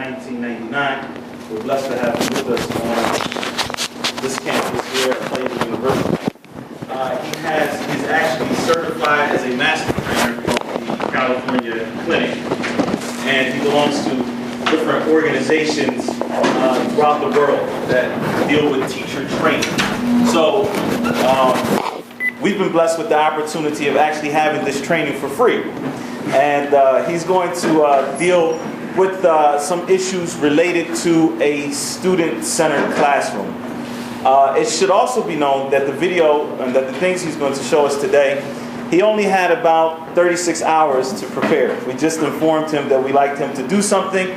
1999. We're blessed to have him with us on this campus here at Clayton University. He's actually certified as a master trainer from the California Clinic, and he belongs to different organizations throughout the world that deal with teacher training. So we've been blessed with the opportunity of actually having this training for free. And he's going to deal with some issues related to a student-centered classroom. It should also be known that the video and that the things he's going to show us today, he only had about 36 hours to prepare. We just informed him that we liked him to do something.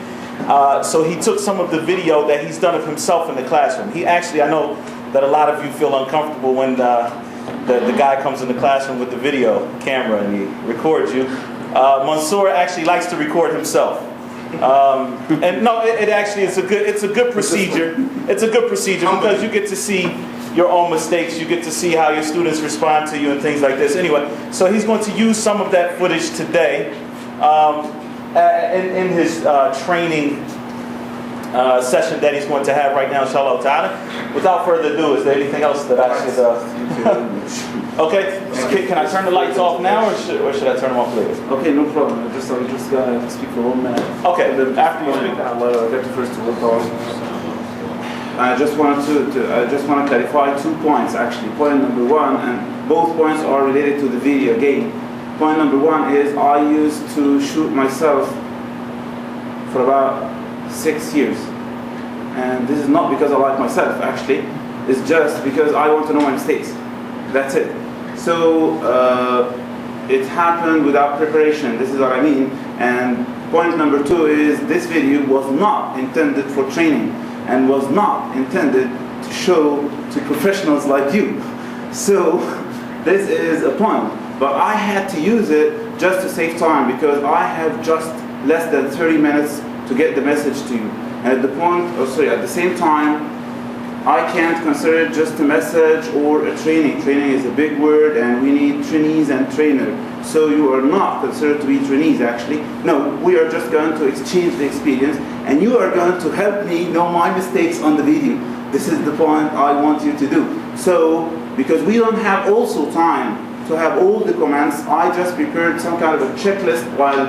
So he took some of the video that he's done of himself in the classroom. He actually, I know that a lot of you feel uncomfortable when the guy comes in the classroom with the video camera and he records you. Mansour actually likes to record himself. And no, it actually is it's a good procedure. It's a good procedure because you get to see your own mistakes. You get to see how your students respond to you and things like this. Anyway, so he's going to use some of that footage today in his training session that he's going to have right now, inshallah ta'ala. Without further ado, is there anything else that I should... Okay, can I turn the lights off now or should I turn them off later? Okay, no problem. I'm just going to speak for 1 minute. Okay, after you speak. I'll get the first to work on. I just want to clarify 2 points actually. Point number 1, and both points are related to the video game. Point number 1 is I used to shoot myself for about 6 years. And this is not because I like myself actually. It's just because I want to know my mistakes. That's it. So it happened without preparation. This is what I mean. And point number 2 is this video was not intended for training and was not intended to show to professionals like you. So this is a point. But I had to use it just to save time because I have just less than 30 minutes to get the message to you. And at the same time, I can't consider it just a message or a training. Training is a big word and we need trainees and trainers. So you are not considered to be trainees actually. No, we are just going to exchange the experience and you are going to help me know my mistakes on the video. This is the point I want you to do. So, because we don't have also time to have all the comments, I just prepared some kind of a checklist while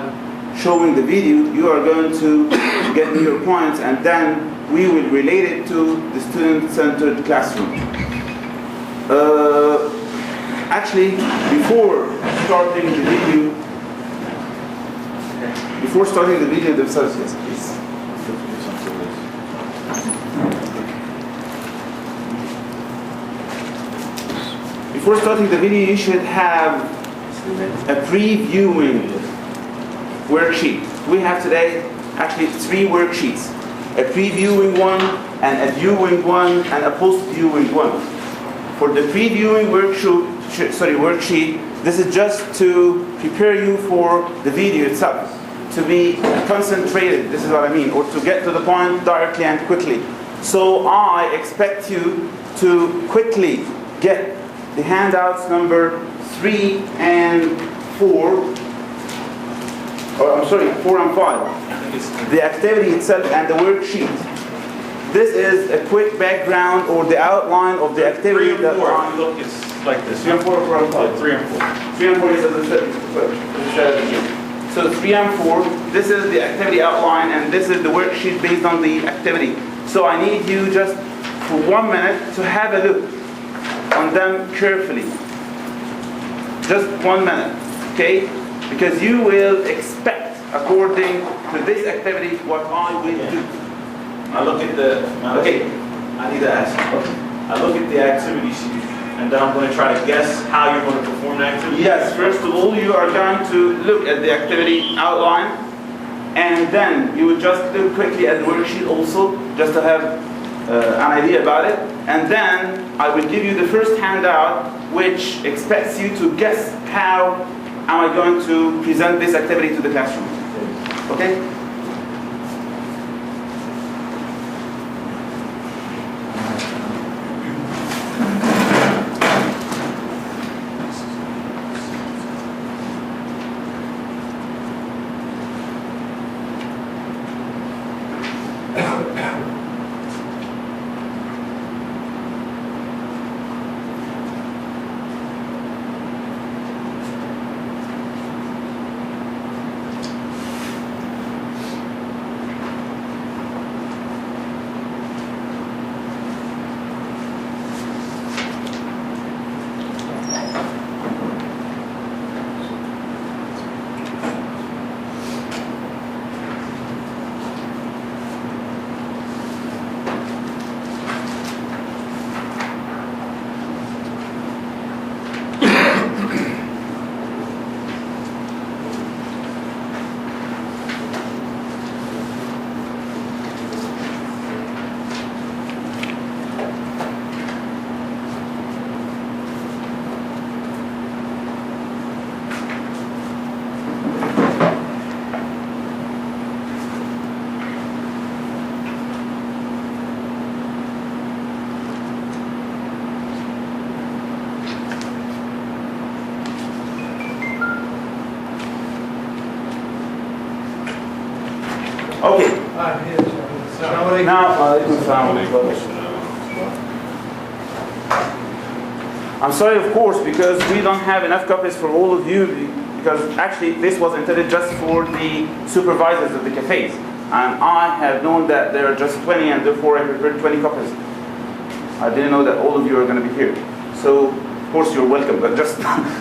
showing the video. You are going to get me your points and then we will relate it to the student-centered classroom. Actually, before starting the video themselves, yes, please. Before starting the video, you should have a previewing worksheet. We have today actually 3 worksheets. A previewing one, and a viewing one, and a post-viewing one. For the previewing worksheet, this is just to prepare you for the video itself, to be concentrated, this is what I mean, or to get to the point directly and quickly. So I expect you to quickly get the handouts number 3 and 4, 4 and 5. The activity itself and the worksheet. This is a quick background or the outline of the activity. 3 and 4, look, it's like this. 3 and 4, 4 and 5. 3 and 4. 3 and 4 is as I said. So 3 and 4, this is the activity outline and this is the worksheet based on the activity. So I need you just for 1 minute to have a look on them carefully. Just 1 minute, okay? Because you will expect, according to this activity, what I will do. I look at I need to ask you. I look at the activity sheet, and then I'm going to try to guess how you're going to perform the activity. Yes, first of all, you are going to look at the activity outline, and then you will just look quickly at the worksheet also, just to have an idea about it. And then I will give you the first handout, which expects you to guess how am I going to present this activity to the classroom. Okay? I'm sorry, of course, because we don't have enough copies for all of you, because actually this was intended just for the supervisors of the cafes. And I have known that there are just 20, and therefore I prepared 20 copies. I didn't know that all of you are going to be here. So, of course, you're welcome, but just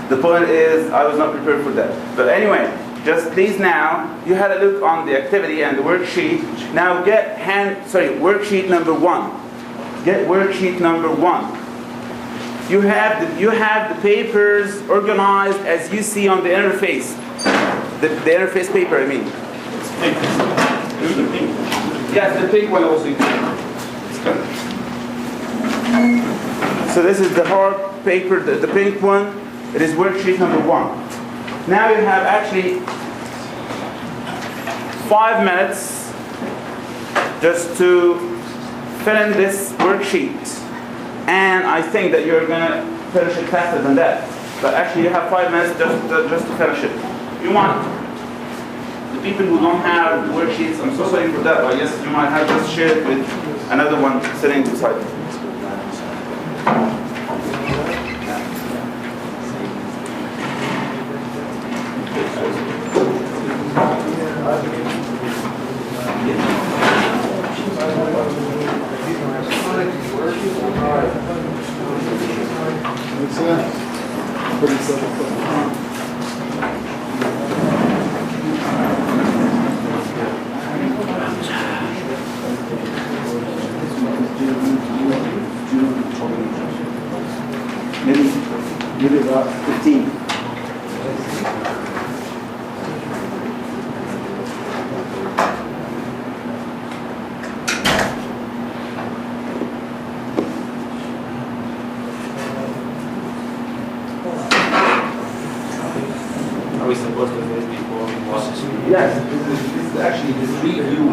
the point is I was not prepared for that. But anyway, just please now, you had a look on the activity and the worksheet. Now get worksheet number 1. Get worksheet number 1. You have the papers organized as you see on the interface. The interface paper, I mean. Yes, the pink one also. So this is the hard paper, the pink one. It is worksheet number 1. Now you have actually 5 minutes just to fill in this worksheet. And I think that you're going to finish it faster than that. But actually you have 5 minutes just to finish it. You want the people who don't have worksheets, I'm so sorry for that, but yes, you might have just shared it with another one sitting beside you. Maybe about 15. Are we supposed to finish before we watch this? Yes, this is actually this review.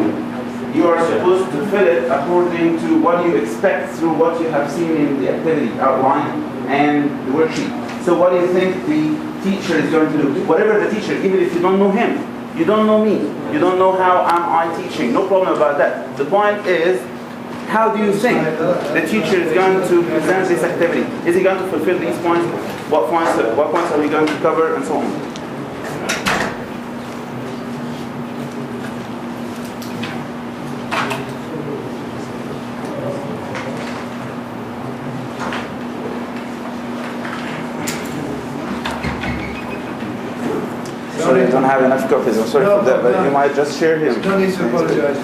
You are supposed to fill it according to what you expect through what you have seen in the activity outline and the worksheet. So what do you think the teacher is going to do? Whatever the teacher, even if you don't know him, you don't know me, you don't know how am I teaching, no problem about that. The point is, how do you think the teacher is going to present this activity? Is he going to fulfill these points? What points are we going to cover, and so on? Sorry, I don't have enough copies. I'm sorry for that, but you might just share him. No need to apologize.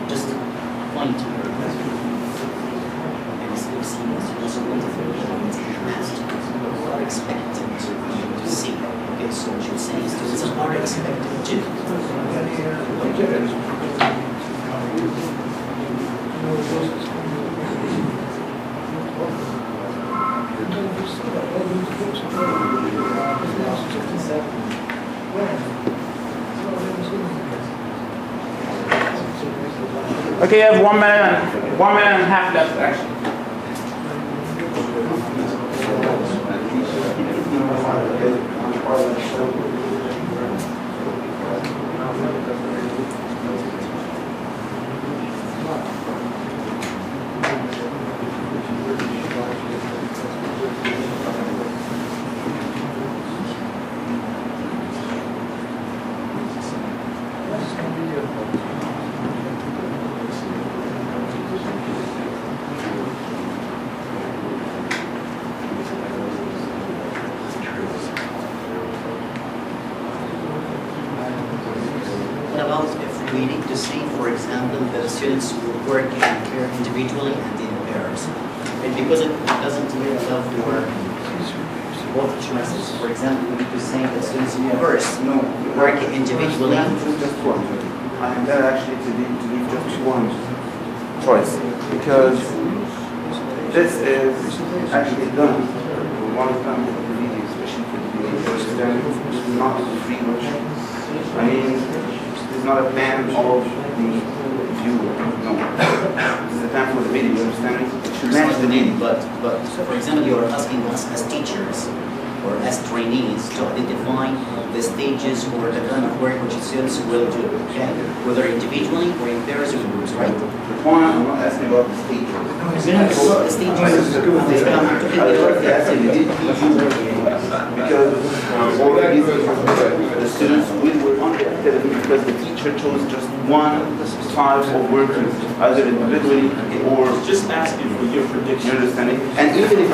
Just point to her. And still see this was a wonderful point. What are expected to see? Okay, so what you're saying is students are expected to. Okay, you have 1 minute and a half left, actually. if we need to see, for example, that the students will work individually and in pairs. And because it doesn't really allow for both choices. For example, we need to say that students will first work individually. Choose just one. I am there actually to leave just one choice because this is actually done. One of them for the video, especially for the video. This is not a free version. I mean, this is not a plan of the viewer. No. This is a plan for the video, you understand? It should match the video. But for example, you are asking us as teachers or as trainees to identify the stages or the kind of work which students will do, okay? Whether individually or in pairs or groups, right? The point, I'm not asking about the stage. The stages, because already the students will work on the activity because the teacher chose just one type of working, either individually or Just asking for your prediction. you understanding? And even if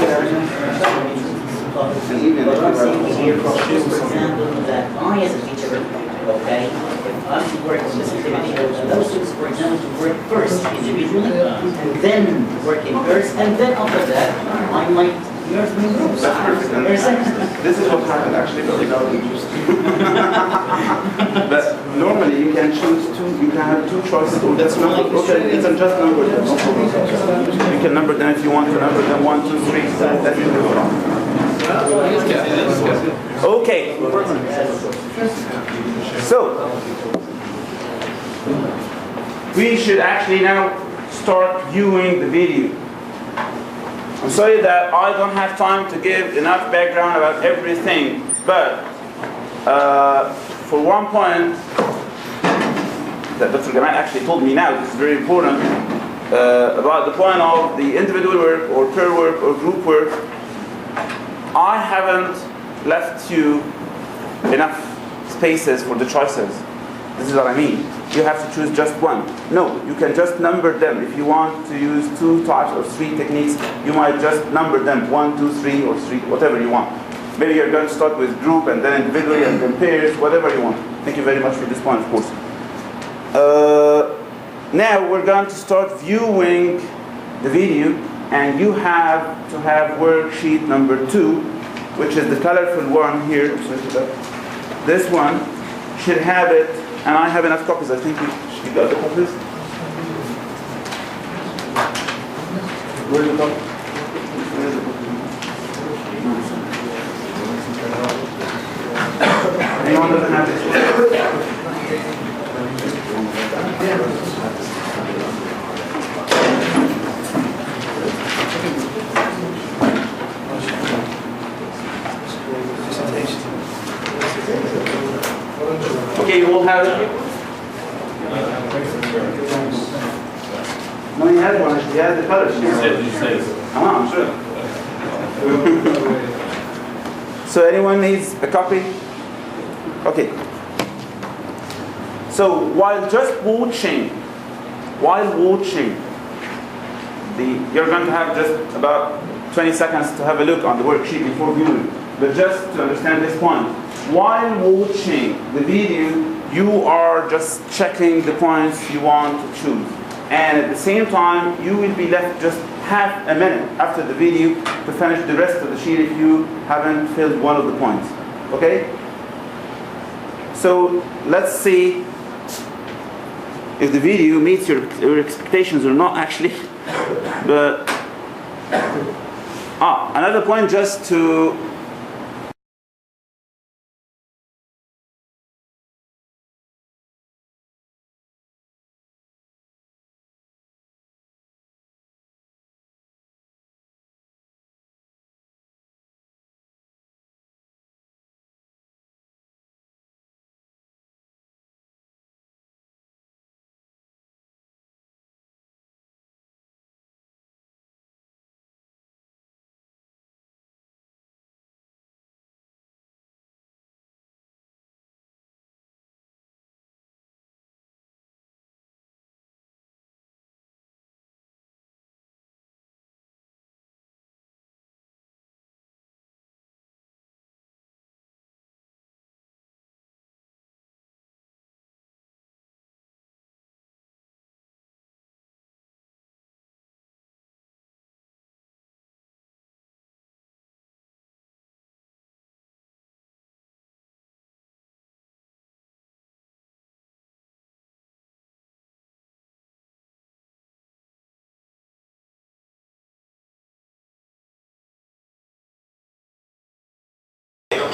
here, for example, that I as a teacher, okay, if I'm to work on this activity, allow students, for example, to work first individually, and then work in pairs, and then after that, I might learn new groups. that's perfect. And this is what happened actually, but without interest. But normally you can choose two, you can have two choices. Or that's not okay. You can just number them. No problem. You can number them if you want to number them 1, 2, 3. That's no problem. Okay. So we should actually now start viewing the video. I'm sorry that I don't have time to give enough background about everything, but for one point that Dr. Gamal actually told me now, this is very important, about the point of the individual work or pair work or group work. I haven't left you enough spaces for the choices. This is what I mean. You have to choose just one. No, you can just number them. If you want to use 2 types or 3 techniques, you might just number them 1, 2, 3, or 3, whatever you want. Maybe you're going to start with group and then individually and then pairs, whatever you want. Thank you very much for this point, of course. Now we're going to start viewing the video, and you have to have worksheet number 2, which is the colorful one here. This one should have it, and I have enough copies. I think you got the copies. Where's the copy? Where's the copy? Anyone doesn't have this? Okay, you all have it? No, he had one. He had the colors. I'm sure. So anyone needs a copy? Okay. So while just watching, you're going to have just about 20 seconds to have a look on the worksheet before viewing. But just to understand this point, while watching the video, you are just checking the points you want to choose. And at the same time, you will be left just half a minute after the video to finish the rest of the sheet if you haven't filled one of the points. Okay? So let's see if the video meets your expectations or not actually. But another point just to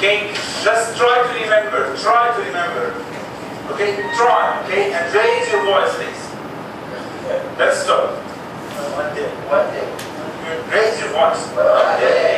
Okay? Just try to remember. Try to remember. Okay? Try. Okay? And raise your voice, please. Let's start. One day. One day. Raise your voice. One day.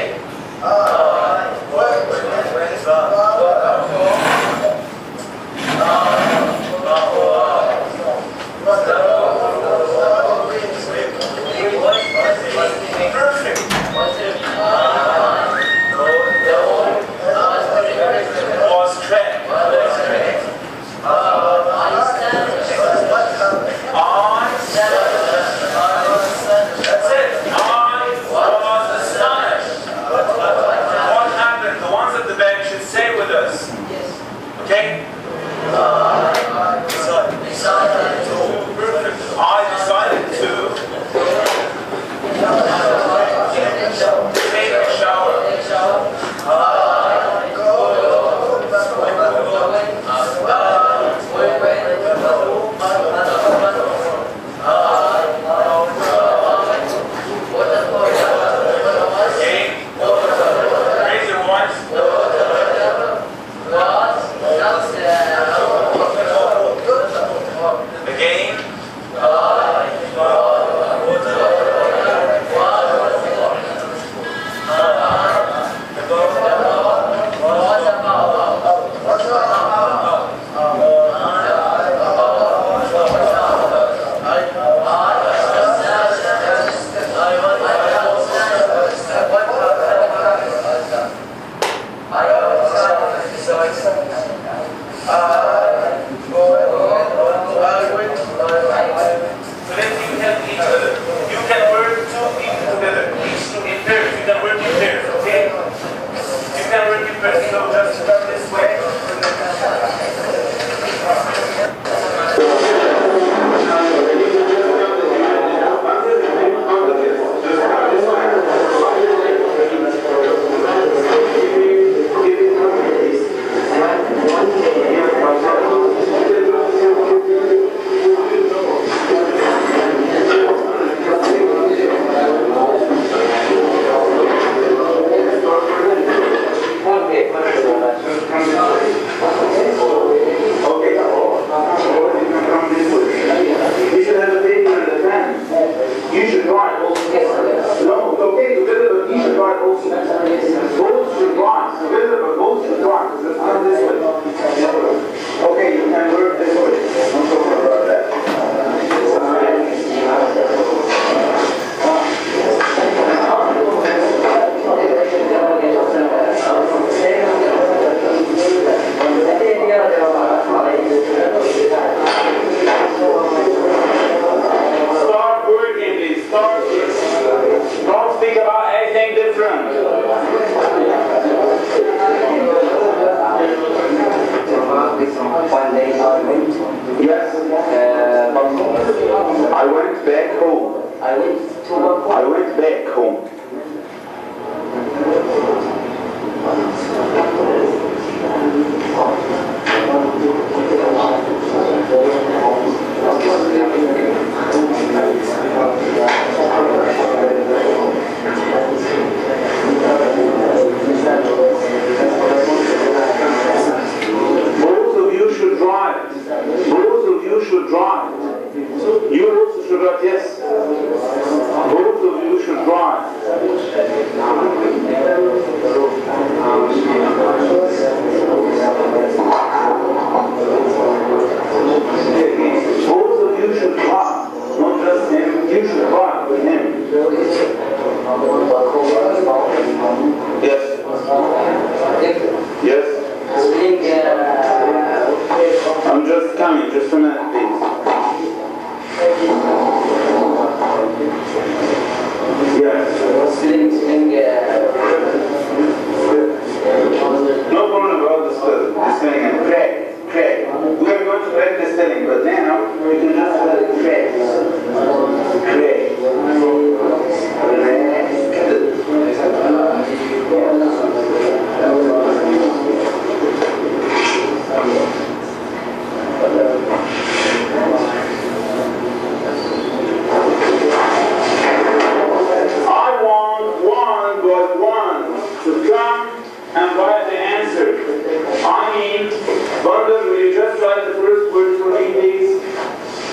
You also should drive, yes. Both of you should drive.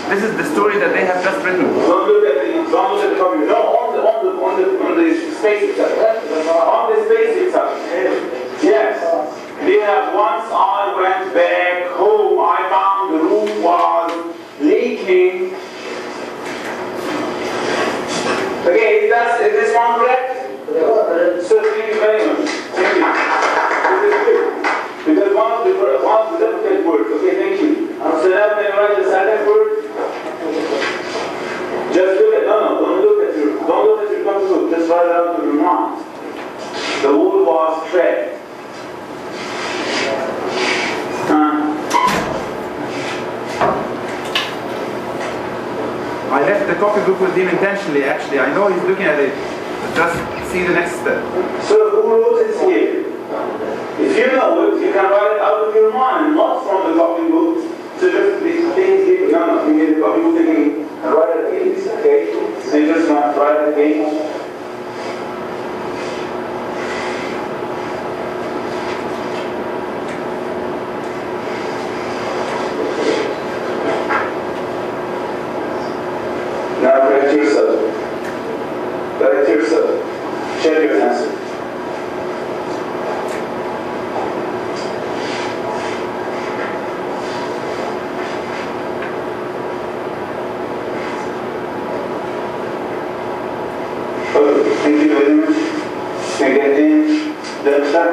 This is the story that they have just written. Don't look at the copy. No, on the space itself. On the space itself. Yes. They have, once I went back home, I found the roof was leaking. Okay, is this one correct? So thank you very much. Thank you. This is good. Because one of the difficult words. Okay, thank you. So now can I write the second word? Just look at, don't look at your computer, just write it out to your mind. The word was cracked. I left the copybook with him intentionally, actually. I know he's looking at it. Just see the next step. So who wrote this here? If you know it, you can write it out of your mind, not from the copybook. So just please give, you need the copybook again and write it again, okay? So you just write it again. Now correct yourself. Correct yourself. Check your answer. Okay, thank you very much. Again, that's that.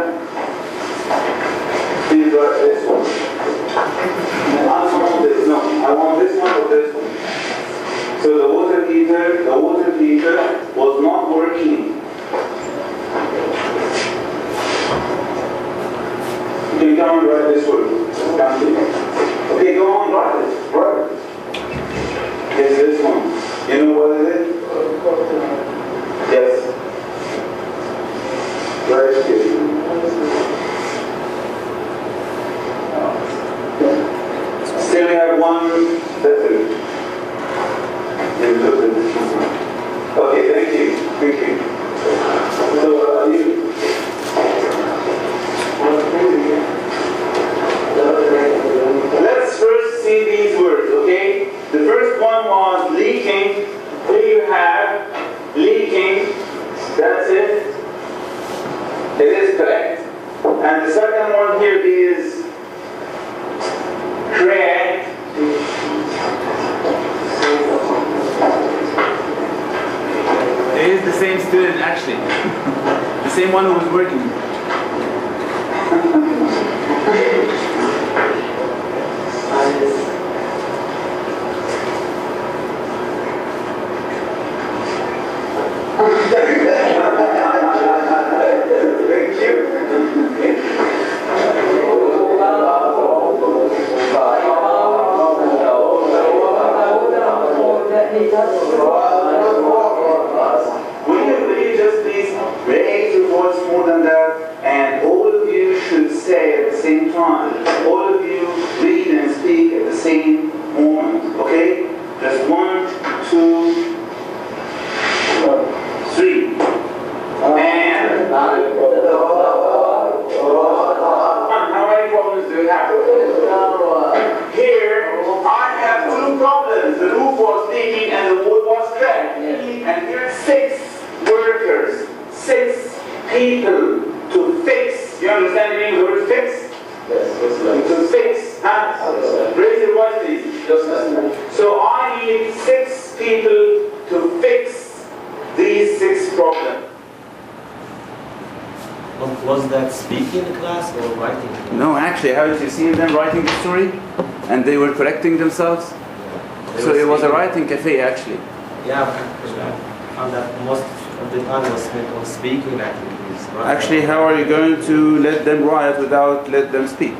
Please write this one. I don't want this, no. I want this one or this one. So the water heater was not working. You can come and write this word. Okay, go on, write it. Write it. Yes, this one. You know what it is? Yes. Right here. Still we have one better. Okay, thank you. Thank you. So, let's first see these words, okay? The first one was leaking. Here you have leaking. That's it. It is correct. And the second one here is cracked. It is the same student, actually. The same one who was working. Thank you. Will you just please raise your voice more than that, and all of you should say at the same time. All of you read and speak at the same moment, okay? Just 1, 2, 3. And how many problems do you have? Here, I have 2 problems. The roof was leaking and the wood was cracked. And here 6 workers, 6 people to fix. You understand the meaning of the word fix? Yes. To fix. Huh? Raise your voice, please. So I need 6 people to fix these 6 problems. Was that speaking class or writing class? No, actually, haven't you seen them writing the story? And they were correcting themselves? So it was a writing cafe, actually. Yeah, and that most of the time was spent on speaking activities. Right? Actually, how are you going to let them write without let them speak?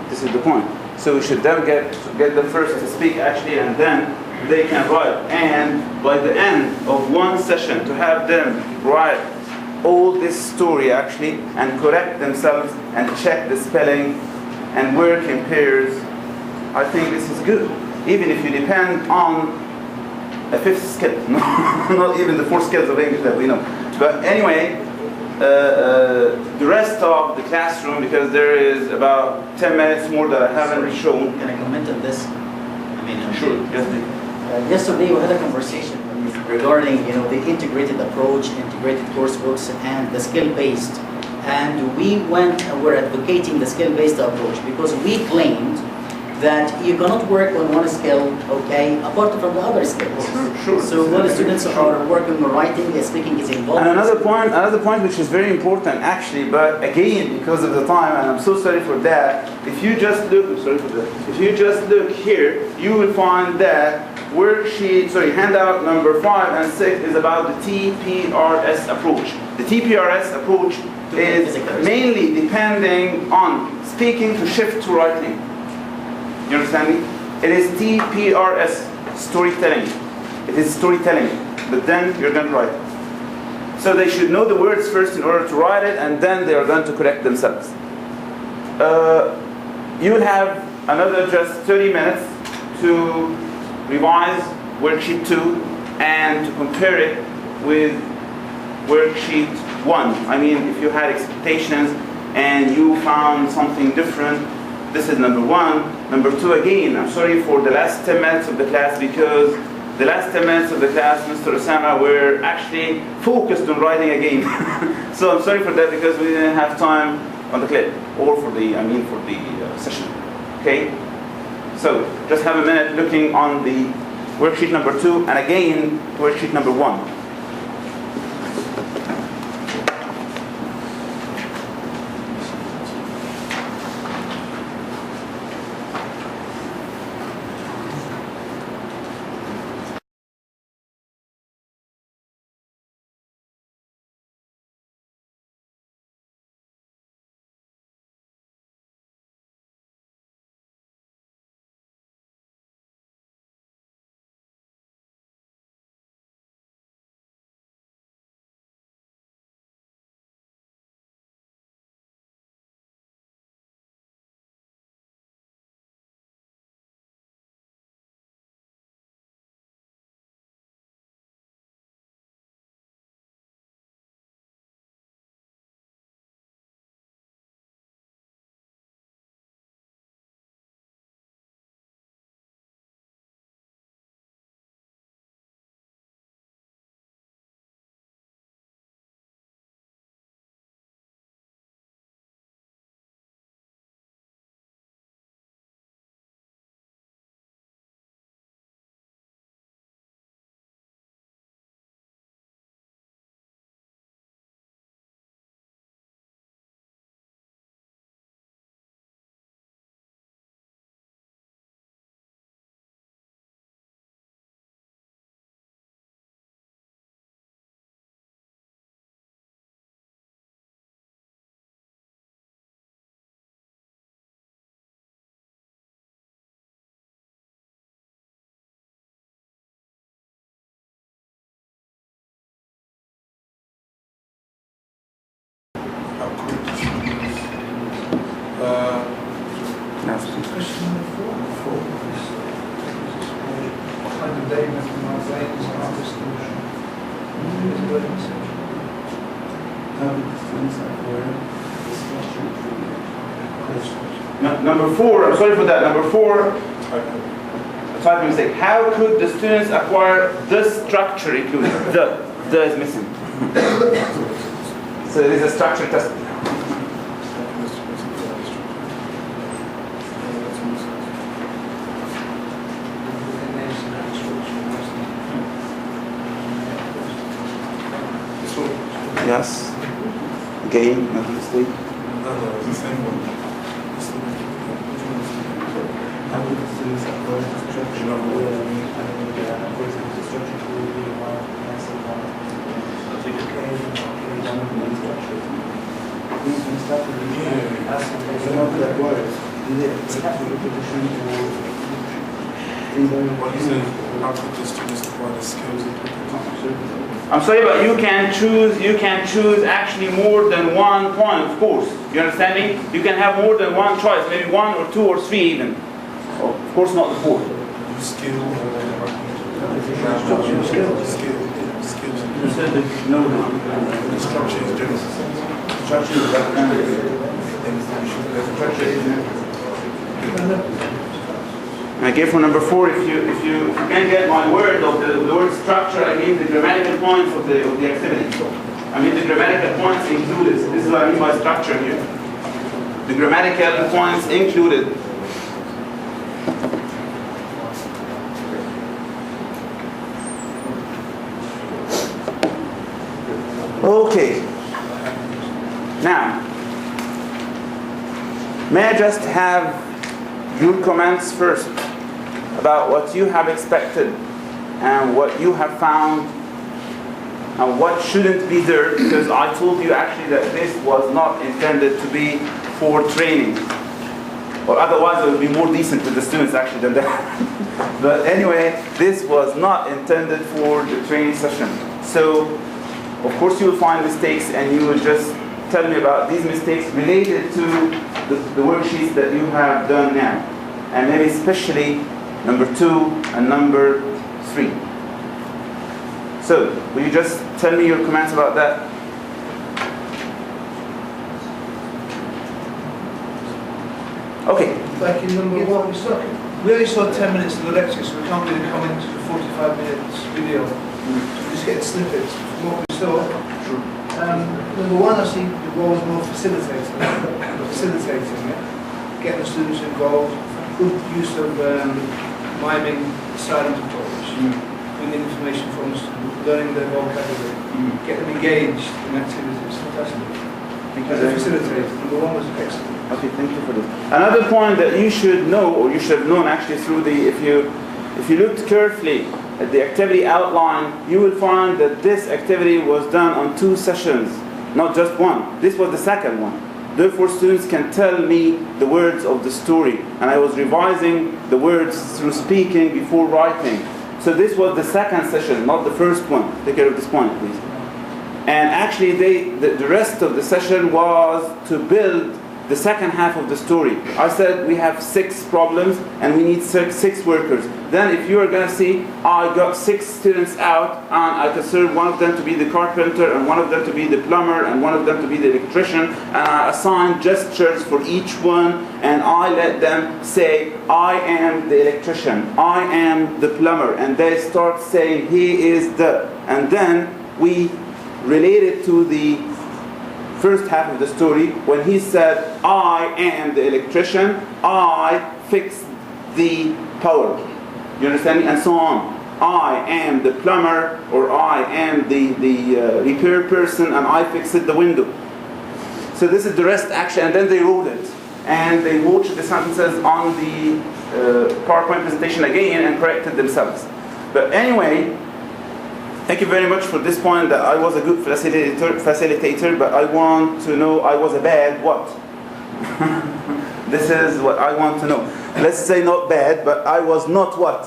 This is the point. So we should then get them first to speak, actually, and then they can write. And by the end of one session, to have them write all this story, actually, and correct themselves and check the spelling and work in pairs, I think this is good. Even if you depend on a 5th skill, not even the 4 skills of English that we know. But anyway, the rest of the classroom, because there is about 10 minutes more that I haven't shown. Can I comment on this? I Sure. Yes, please. Yesterday we had a conversation regarding, the integrated approach, integrated course books, and the skill-based. And we're advocating the skill-based approach because we claimed that you cannot work on one skill, apart from the other skills. Sure. So when the students are working on writing, speaking is involved. And another point which is very important actually, but again, because of the time, and I'm so sorry for that, if you just look here, you will find that handout number 5 and 6 is about the TPRS approach. The TPRS approach is mainly depending on speaking to shift to writing. You understand me? It is TPRS, storytelling. It is storytelling, but then you're going to write. So they should know the words first in order to write it, and then they are going to correct themselves. You will have another just 30 minutes to revise worksheet 2 and to compare it with worksheet 1. I mean, if you had expectations and you found something different, this is number 1. Number 2, again, I'm sorry for the last 10 minutes of the class, because the last 10 minutes of the class, Mr. Osama, were actually focused on writing again. So I'm sorry for that, because we didn't have time on the clip, or for the session. Okay? So just have a minute looking on the worksheet number 2, and again, worksheet number 1. Question number 4. Find the day mathematics and other solution. Number 4, I'm sorry for that. Number 4, type mistake. How could the students acquire the structure included? The is missing. So it is a structure test. Yes. Again, not a mistake. No, it's the same one. How would the students acquire the structure of the structure will be one massive one. What you said, how could the students acquire the skills? I'm sorry, but you can choose actually more than one point, of course. You understand me? You can have more than one choice, maybe 1 or 2 or 3 even. Oh, of course not the 4th. Skills. No. The structure is different. Structure is representative. Structure is I gave for number 4, if you can get my word of the word structure, I mean the grammatical points of the activity. So, I mean the grammatical points included. This is what I mean by structure here. The grammatical points included. Okay. Now, may I just have your comments first about what you have expected and what you have found and what shouldn't be there, because I told you actually that this was not intended to be for training, or otherwise it would be more decent with the students actually than that. But anyway, this was not intended for the training session. So of course you will find mistakes, and you will just tell me about these mistakes related to the worksheets that you have done now, and maybe especially number 2 and number 3. So, will you just tell me your comments about that? Okay. Like in number 1, we only saw 10 minutes of the lecture, so we can't really comment to the 45 minutes video. So just get snippets from what we saw. Number 1, I see the role is more facilitating, yeah? Getting the students involved, good use of miming silent approach, bringing information from the students, learning their vocabulary, get them engaged in activities. Fantastic. Facilitate. Number 1 was excellent. Okay, thank you for this. Another point that you should know, or you should have known actually through the, if you looked carefully at the activity outline, you will find that this activity was done on 2 sessions, not just 1. This was the second one. Therefore, students can tell me the words of the story, and I was revising the words through speaking before writing. So this was the second session, not the first one. Take care of this point, please. And actually, the rest of the session was to build the second half of the story. I said we have 6 problems and we need 6 workers. Then if you are going to see, I got 6 students out, and I considered one of them to be the carpenter, and one of them to be the plumber, and one of them to be the electrician, and I assigned gestures for each one, and I let them say, I am the electrician, I am the plumber, and they start saying, he is the, and then we related to the first half of the story, when he said, I am the electrician, I fix the power. You understand me? And so on. I am the plumber, or I am the repair person, and I fixed the window. So this is the rest action, and then they wrote it. And they watched the sentences on the PowerPoint presentation again and corrected themselves. But anyway, thank you very much for this point that I was a good facilitator, but I want to know I was a bad what? This is what I want to know. Let's say not bad, but I was not what?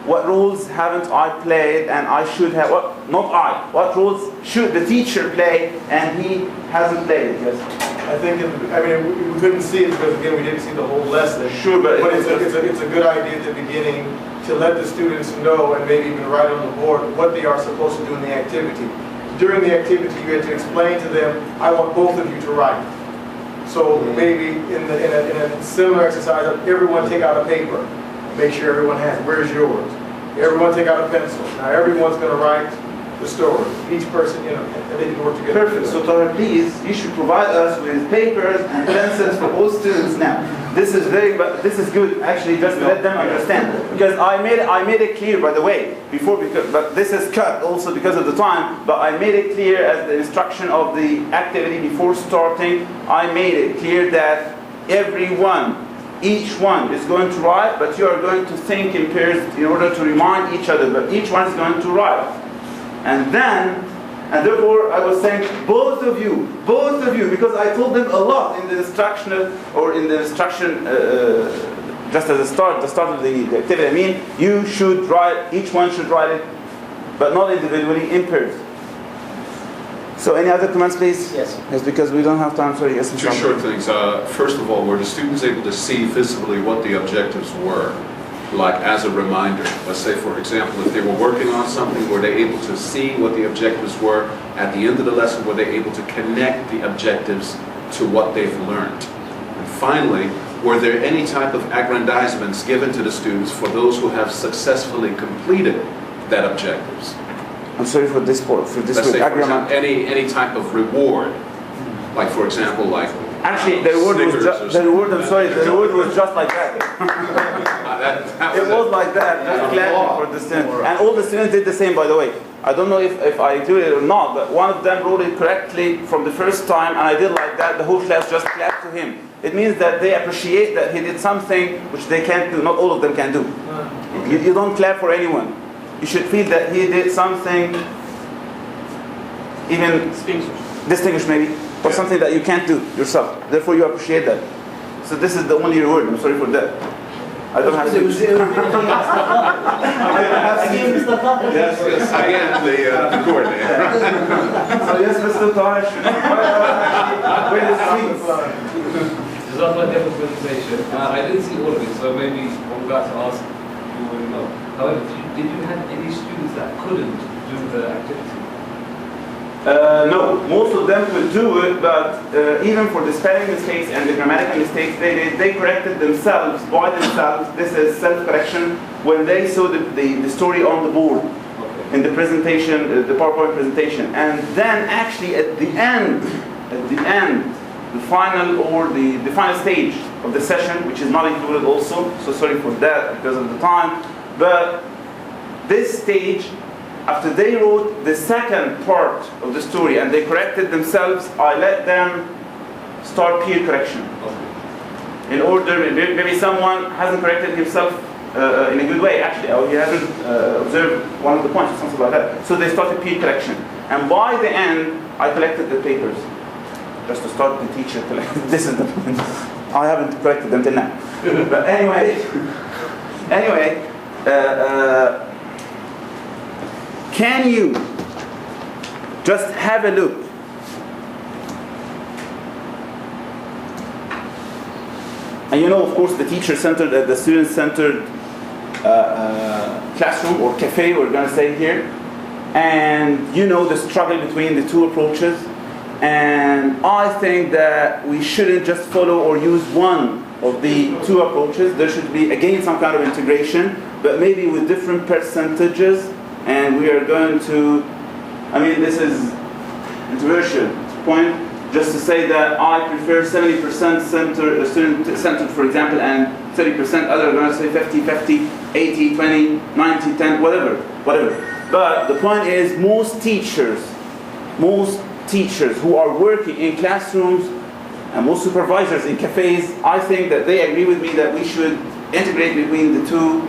What roles haven't I played and I should have? What? Not I. What roles should the teacher play and he hasn't played? Yes. I think, we couldn't see it because again we didn't see the whole lesson. Sure, but it's a good idea at the beginning to let the students know, and maybe even write on the board, what they are supposed to do in the activity. During the activity, you had to explain to them, I want both of you to write. So maybe in a similar exercise, everyone take out a paper. Make sure everyone has it. Where's yours? Everyone take out a pencil. Now everyone's going to write the story. Each person, and they can work together. Perfect. So Tahir, please, you should provide us with papers and pencils for all students now. This is good actually, just to let them understand. Because I made it clear, by the way, before, but this is cut also because of the time, but I made it clear as the instruction of the activity before starting, I made it clear that each one is going to write, but you are going to think in pairs in order to remind each other, but each one is going to write. And therefore I was saying, both of you, because I told them a lot in the instructional, or in the instruction, just as the start of the activity, you should write, each one should write it, but not individually, in pairs. So any other comments, please? Yes. Yes, because we don't have time for yes. Two short things. First of all, were the students able to see visibly what the objectives were? Like as a reminder, let's say for example, if they were working on something, were they able to see what the objectives were? At the end of the lesson, were they able to connect the objectives to what they've learned? And finally, were there any type of aggrandizements given to the students for those who have successfully completed that objectives? I'm sorry for this part, for this Let's word, say, for agreement. example, any type of reward, like for example, like Actually, the reward was Snickers just, or the reward, I'm sorry, the reward was just like that. that It was like that, just clapping for the students. And all the students did the same, by the way. I don't know if I included it or not, but one of them wrote it correctly from the first time, and I did like that. The whole class just clapped to him. It means that they appreciate that he did something which they can't do. Not all of them can do. You don't clap for anyone. You should feel that he did something even distinguished maybe, or something that you can't do yourself. Therefore you appreciate that. So this is the only reward. I'm sorry for that. I don't have to. Again, Mr. Taha. Yes, again, the coordinator. So yes, Mr. Tash. Where is It's not my demo presentation. I didn't see all of it, so maybe I'm about to ask you already know. However, did you have any students that couldn't do the activity? No, most of them could do it, but even for the spelling mistakes and the grammatical mistakes they corrected themselves by themselves. This is self-correction when they saw the story on the board in the presentation, the PowerPoint presentation. And then actually at the end, the final stage of the session, which is not included also, so sorry for that because of the time, but this stage, after they wrote the second part of the story and they corrected themselves, I let them start peer correction. In order, maybe someone hasn't corrected himself in a good way, actually, or he hasn't observed one of the points or something like that. So they started peer correction. And by the end, I collected the papers. Just to start the teacher collecting. This is the point. I haven't corrected them till now. But anyway, can you just have a look and you know, of course, the teacher-centered, the student-centered classroom or cafe, we're going to say here, and you know the struggle between the two approaches, and I think that we shouldn't just follow or use one of the two approaches. There should be, again, some kind of integration, but maybe with different percentages. And we are going to, I mean, this is controversial point, just to say that I prefer 70% student-centered, for example, and 30% other, are going to say 50-50, 80-20, 90-10, whatever. But the point is, most teachers who are working in classrooms and most supervisors in cafes, I think that they agree with me that we should integrate between the two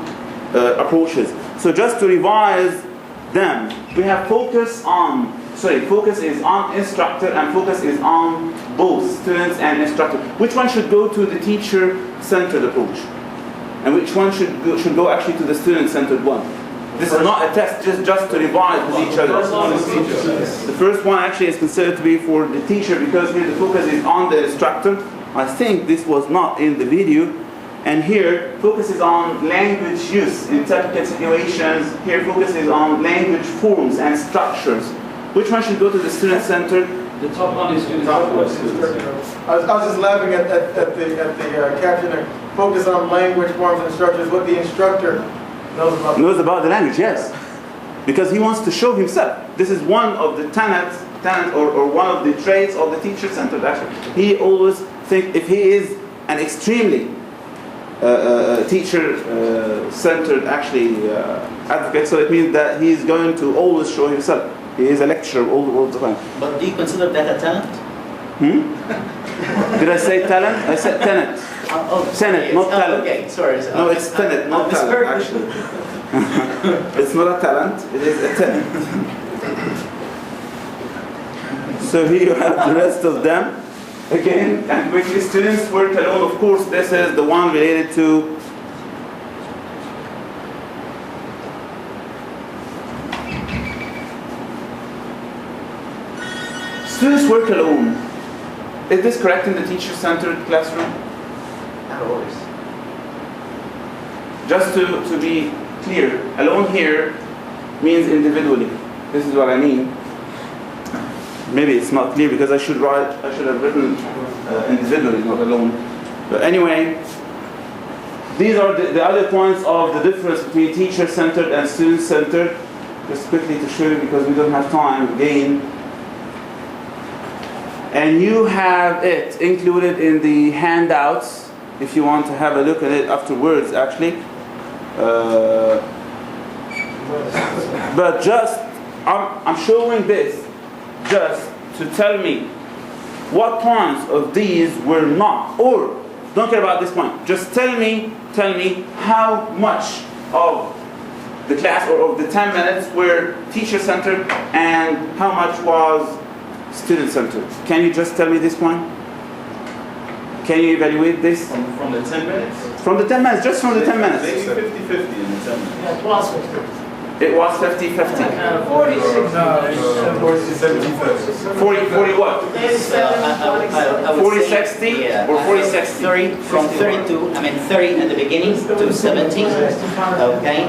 approaches. So just to revise them, we have focus is on instructor and focus is on both students and instructor. Which one should go to the teacher-centered approach? And which one should go actually to the student-centered one? This is not a test, just to revise with each other. The first one actually is considered to be for the teacher because here the focus is on the instructor. I think this was not in the video. And here, focus is on language use in typical situations. Here, focus is on language forms and structures. Which one should go to the student-centered? The top one is student. I was just laughing at the caption. Focus on language forms and structures. What the instructor knows about the language, yes, because he wants to show himself. This is one of the tenets or one of the traits of the teacher-centered. Actually, he always thinks if he is an extremely teacher-centered advocate, so it means that he is going to always show himself. He is a lecturer all the time. But do you consider that a talent? Did I say talent? I said tenet. Tenet, not talent. Okay, sorry. No, it's tenet, not talent, actually. It's not a talent, it is a tenet. So here you have the rest of them. Again, and quickly, students work alone. Of course, this is the one related to students work alone. Is this correct in the teacher-centered classroom? Not always. Just to be clear, alone here means individually. This is what I mean. Maybe it's not clear because I should have written individually, not alone. But anyway, these are the other points of the difference between teacher-centered and student-centered. Just quickly to show you because we don't have time again. And you have it included in the handouts if you want to have a look at it afterwards actually. But just, I'm showing this just to tell me what points of these were not, or don't care about this point, just tell me how much of the class or of the 10 minutes were teacher-centered and how much was student-centered. Can you just tell me this point? Can you evaluate this? From the 10 minutes? From the 10 minutes, just from the 10 minutes. Maybe 50-50 in the 10 minutes. Yeah, it was 50. It was 50-50. 46. No, 40 what? I would say, 40-60 or 40-60? From 32, I mean 30 at the beginning to 70. Okay.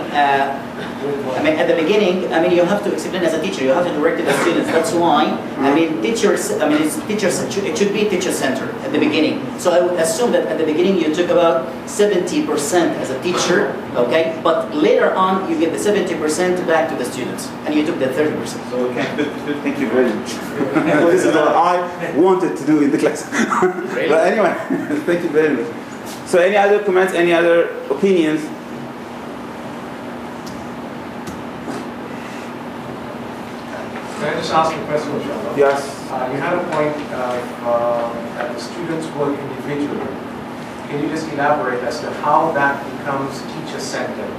I mean at the beginning, I mean you have to explain as a teacher, you have to direct the students. That's why, I mean teachers, it should be teacher-centered at the beginning. So I would assume that at the beginning you took about 70% as a teacher, okay? But later on you give the 70% back to the students, and you took the 30%. So okay, thank you very much. This is what I wanted to do in the class. Really? But anyway, thank you very much. So any other comments, any other opinions? Can I just ask a question, Inshallah? Yes. You had a point that the students work individually. Can you just elaborate as to how that becomes teacher-centered?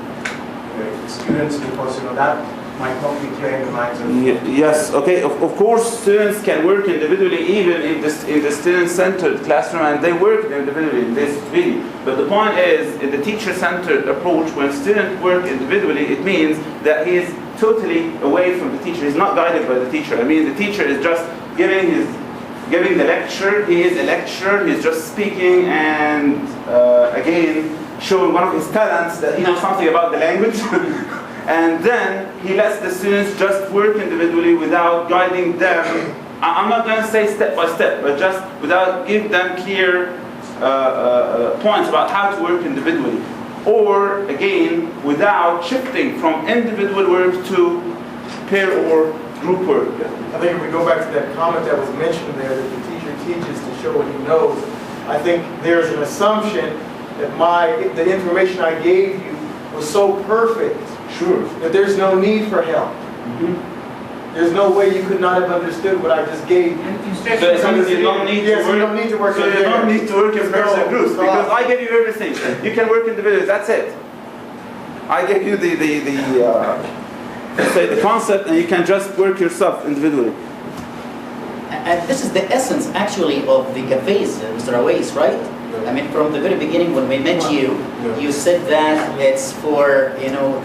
The students, because that might not be clear in the minds of... Yes, okay, of course students can work individually even in the student-centered classroom, and they work individually in this video. But the point is, in the teacher-centered approach, when students work individually, it means that he is totally away from the teacher. He's not guided by the teacher. I mean, the teacher is just giving the lecture. He is a lecturer. He's just speaking and again showing one of his talents that he knows something about the language. And then he lets the students just work individually without guiding them. I'm not going to say step by step, but just without giving them clear points about how to work individually. Or, again, without shifting from individual work to pair or group work. I think if we go back to that comment that was mentioned there, that the teacher teaches to show what he knows, I think there's an assumption that the information I gave you was so perfect, sure, that there's no need for help. There's no way you could not have understood what I just gave you. So you don't need to work. You don't need to work. So you don't need to work in pairs and groups because I gave you everything. You can work individually. That's it. I gave you the concept, and you can just work yourself individually. And this is the essence, actually, of the cafes, Mr. Awais, right? I mean, from the very beginning, when we met you, you said that it's for,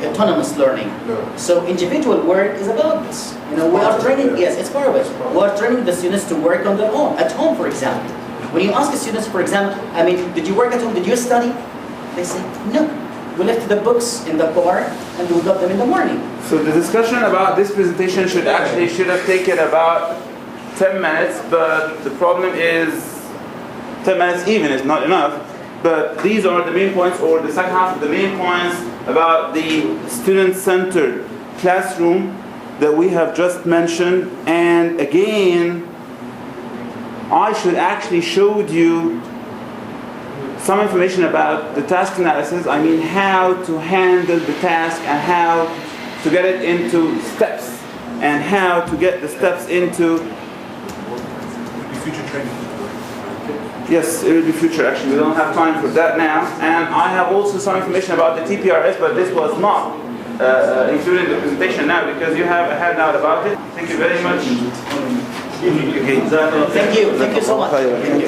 autonomous learning. So individual work is about this. We are training, yes, it's part of it. We are training the students to work on their own, at home, for example. When you ask the students, for example, I mean, did you work at home? Did you study? They say, no. We left the books in the car and we got them in the morning. So the discussion about this presentation should have taken about 10 minutes, but the problem is 10 minutes even is not enough. But these are the main points, or the second half of the main points about the student-centered classroom that we have just mentioned. And again, I should actually showed you some information about the task analysis. I mean, how to handle the task and how to get it into steps and how to get the steps into future training. Yes, it will be future actually. We don't have time for that now. And I have also some information about the TPRS, but this was not included in the presentation now because you have a handout about it. Thank you very much. Thank you so much. Thank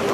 you.